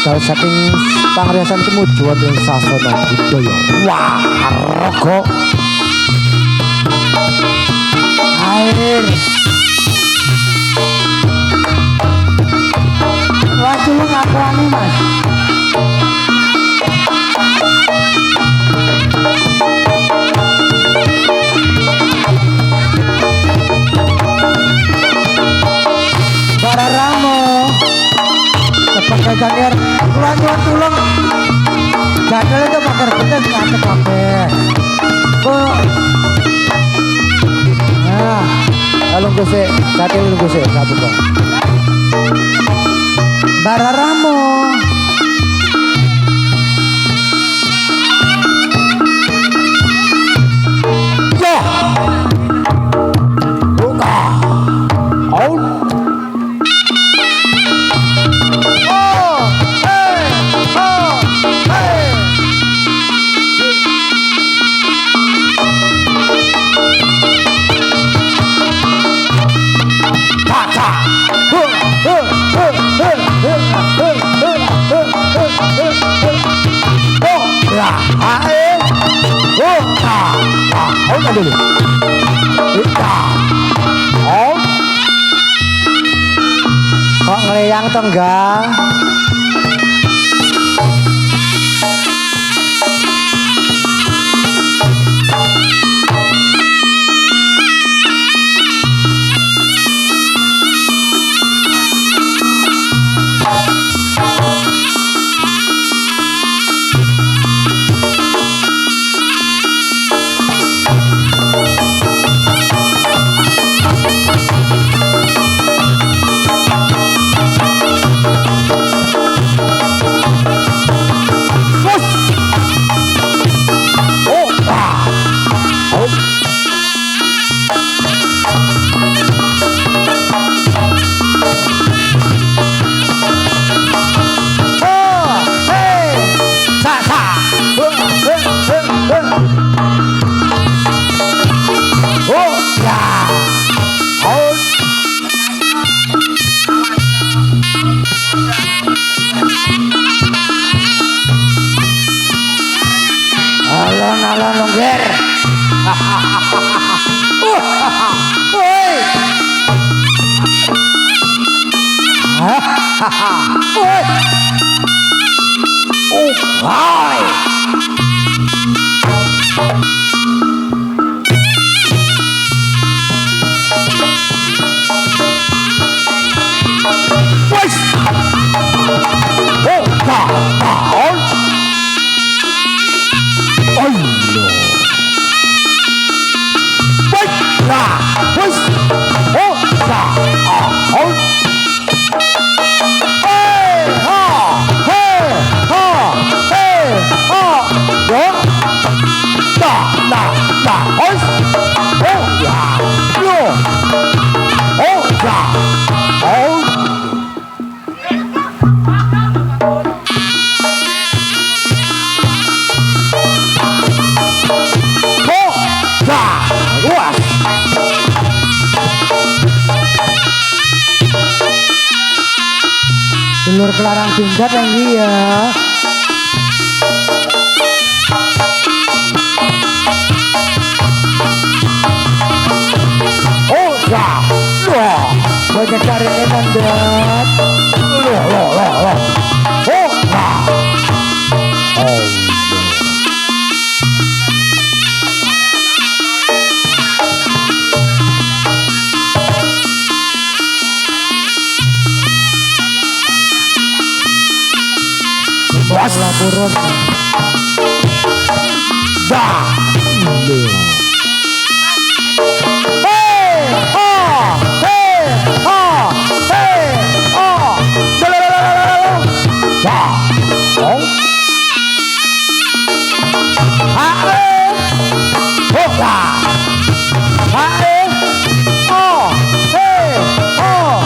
Daud saking pangriasan tumuju wonten ing sasana budaya. Wah, raga. Air. Wah, dulu ngakuani, Mas. Para Ramo. Pakai jangkir, keluar tulung. Jangkir itu pakai betes ngantek kabeh. Kok. Nah, lungguh sik, jangkir lungguh sik, satu kok. Bararamo. Ya. Buka. Out. Dulu. Kok ngeleyang toh enggak? Alon-alon longger. Woi. Woi. Oh, hai. Woi. Oh, on. Allah. Wait, nah, push, oh, nah, oh. Hey, ha, hey, ha, hey, ha, yo, push, oh, ya, yo, oh, ya, oh. Luas. Dulur kelarang pinggat yang iya. Oh ya, loh, banyak cari enak dan loh. Oh ya, oh. Was laporan. Dah. Hey, ha, hey, ha, hey, ha. Dah. Oh. Ha, oh, dah. Ha, oh, hey, oh.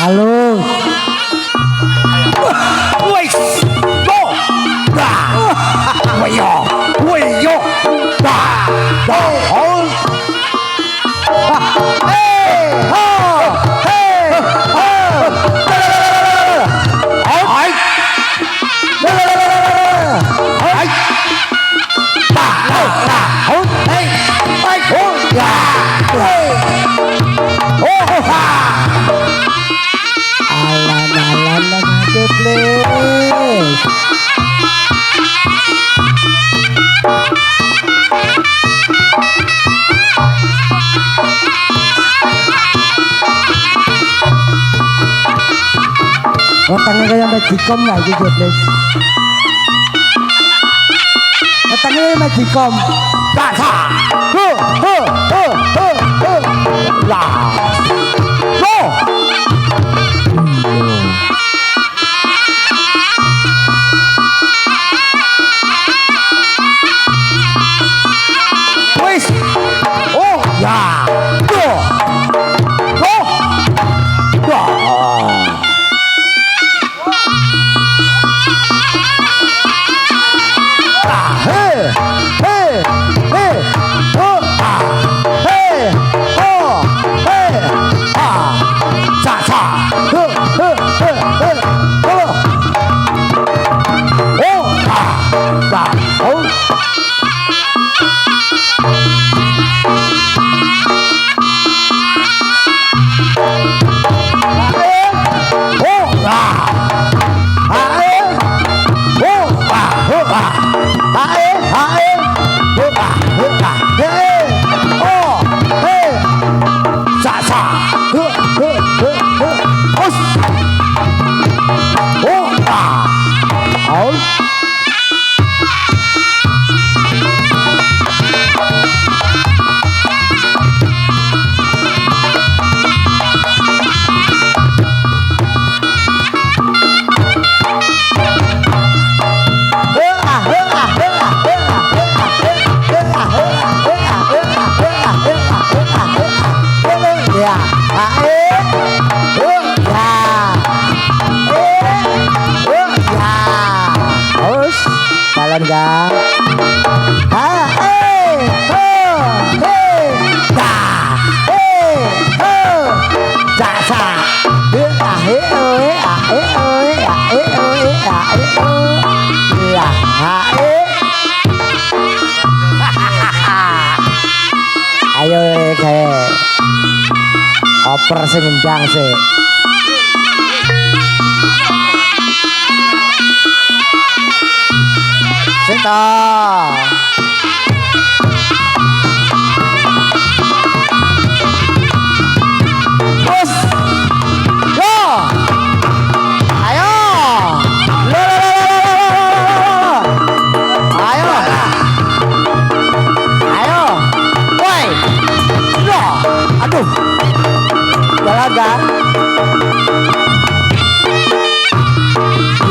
Halus. Wis. Go. Wayo. Wayo. Hold. Hey. Ho. Hey. Ho. Hai. Hai. Ta. Hold. Hey. Hai. Oh. Ya. Oh. Ha. Alan aja please. Otaknya kayak Magicom nggak gitu please. Otaknya Magicom. Kata. Lah. Go. Wis. Oh, ya. Go. Go. Go. Hey. Hey. Hey. Oh. Hey. Oh. Hey. Ah. Cha cha. Oh. Oh. Jalan gang. Ayo kayak oper sing ngendang sih. Sita. Bos. Yo. Ayo. Ayo. Ayo. Woi. Yo. Aduh. Galaga.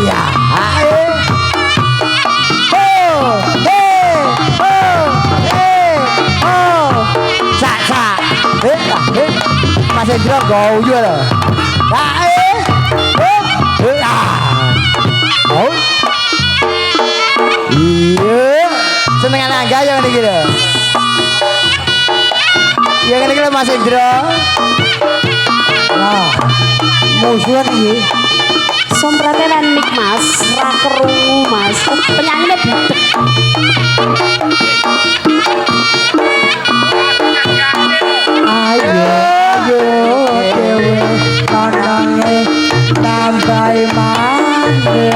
Iya. Ayo. Mas Hendro gau juga loh. Iya, senengan naga yang ini gitu. Yang ini gitu Mas Hendro. Nah, musuhan ini. Sompratnya nik mas, rakerungu mas, penyanyinya budek. Ayo dewe nononge tambah mane.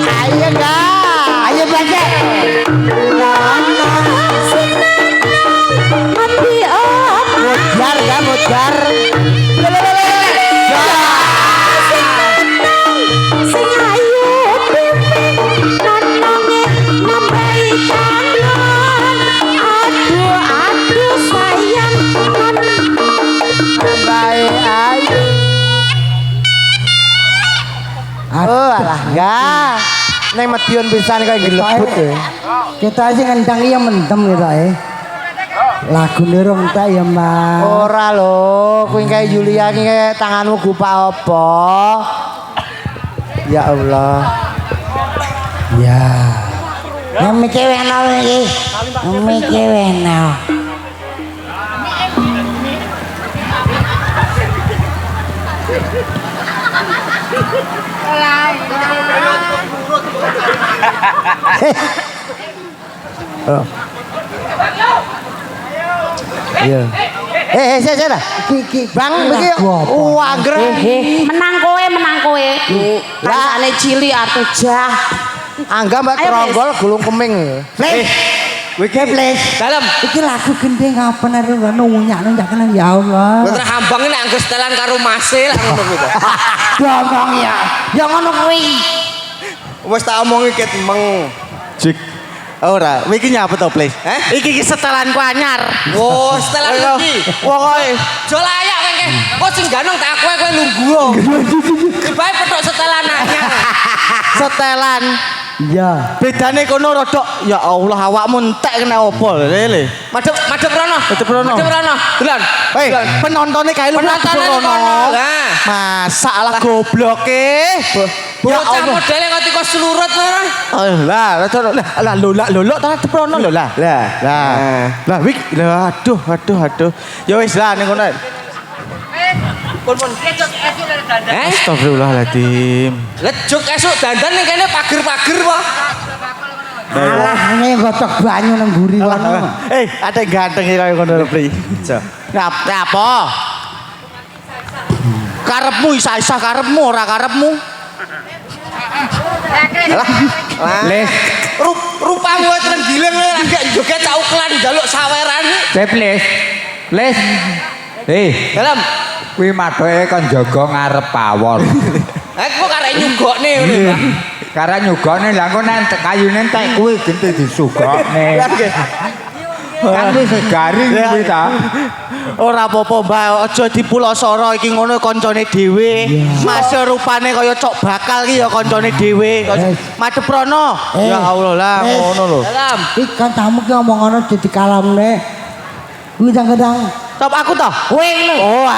Ayo ga, ayo baca. Jar. Sing ayu pimpin nenonge nambahi kangen. Aduh sayang Baik ayo. Oh alah enggak. Neng Madiun pisan kayak gelebut ya. Kita aja ngendang iya mendem kita lagu nerong tak ya mas. Ora lho, kuwi kayak Julia ki kayak tanganmu gupa apa? Ya Allah. Ya. Nami cewek nol lagi. Nami cewek nol. Iya. Saya. Bang, iki angger. menang kowe. Rasane cili artu jah. Angga mbak Ayo, tronggol gulung keming. Wiki please. Dalam. Iki lagu gendeng apa nare nunyak kena ya Allah. Putra hambang ini angger setelan karo mase lah ngono kuwi. Ngomong ya. Ya ngono kuwi. Wes tak omongi ket meng. Jik. Ora, iki nyapa to, please? Iki setelanku anyar. Wo, setelan iki. Pokoke Jo layak kowe ke. Kok sing ganong tak kowe lungguh. Bae petok setelan anyar. setelan. Iya. Bedane kono rodok ya Allah awakmu entek kena opo lele. Madhep rono. Madhep rono. Dolan. Hei, penontonnya kayak lu Penontonnya madhep rono. kono. Lah. Masalah gobloke. Bocah modele kok tiko slurut ngono. Lah lho ta madhep rono lho lah. Lah wik aduh. Ya wis lah ning kono. Pun esuk dandan. Astagfirullahaladzim. Lejuk esuk dandan ning kene pager-pager po. Alah ini gocok banyu nang mburi kono. Ada yang ganteng kaya ngono Pri. Apa? Karepmu isa-isa karepmu ora karepmu. Les. Rupamu wae trenggiling lagi joget cauklan njaluk saweran. Les. Dalam. Kuwi mathoke kon jaga ngarep pawon. Kok karek nyugokne ngono ya. Karena nyugokne lah engko nek kayune entek kuwi genti disugokne. Kan wis garing kuwi ta. Ora apa-apa, Mbak. Aja dipulosoro iki ngono kancane dhewe. Mas rupane kaya cok bakal iki ya kancane dhewe. Madhep rono. Ya Allah lah ngono lho. Dalam. Ikan tamu ki ngomong ngono dadi kalamne. Kuwi kadang Top aku toh. kowe lho. Oh,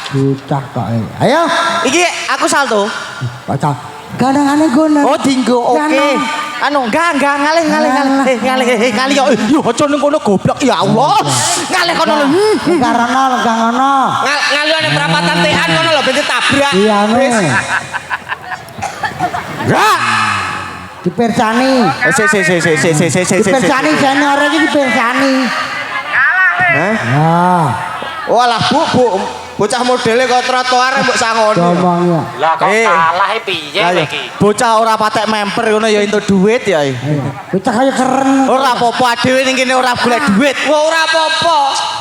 Bocah kok. Ayo. iki aku salto. Bocah. Kadang-kadang gono. Oh, dinggo. Oke. Anu, enggak ngalih. Ngalih yo. Yo aja ning kono goblok. Ya Allah. Ngalih kono lho. Karena enggak ngono. Ngalune perapatan tekan ngono lho ben ditabrak. Iya anu. Enggak. Dipersani. Dipersani senior iki dipersani. Nah, Walah Bu, bocah modele kok trotoar mbok sangono. ngomongnya. Lah kok kalah piye Ayo, iki? bocah ora patek memper ngono ya entuk duit ya. Bocah kaya keren. Ora apa-apa dhewe ning kene ora golek duit. Wah ora apa-apa.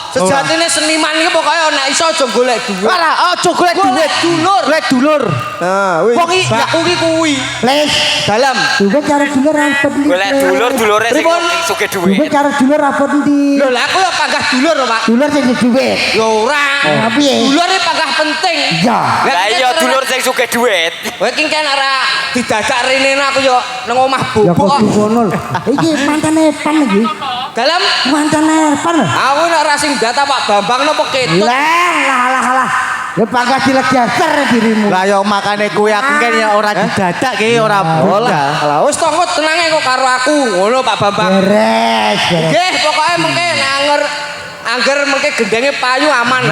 Sejatine seniman iki pokoke nek iso aja golek duit. Ora, aja golek duit. Golek dulur. Nah, wis. Wong iki Aku ki kuwi. Les. Dalam. Juga cara dulur apa ndi? Golek dulure sing sugih Juga duit. cara dulur apa ndi? Lho lah aku ya panggah dulur lho, Pak. Dulur sing duit. Ya ora. Tapi ya. Dulur iki panggah penting. Ya. Lah iya dulur sing sugih duit. Kowe ki kan ora didadak rene aku yo nang omah Ya bubuk. kok ngono lho. Iki mantane Evan iki. Dalam Mantane Evan. aku nek ora sing data Pak Bambang napa ketut. Lah. Ya pangkat dilegaser dirimu. lah yo makane kuwi aku kan ya ora didadak ki ora bola. Lah wis toh kok tenange kok karo aku. Ngono Pak Bambang. Beres. Nggih, pokoke mengke nek angger mengke gendenge payu aman.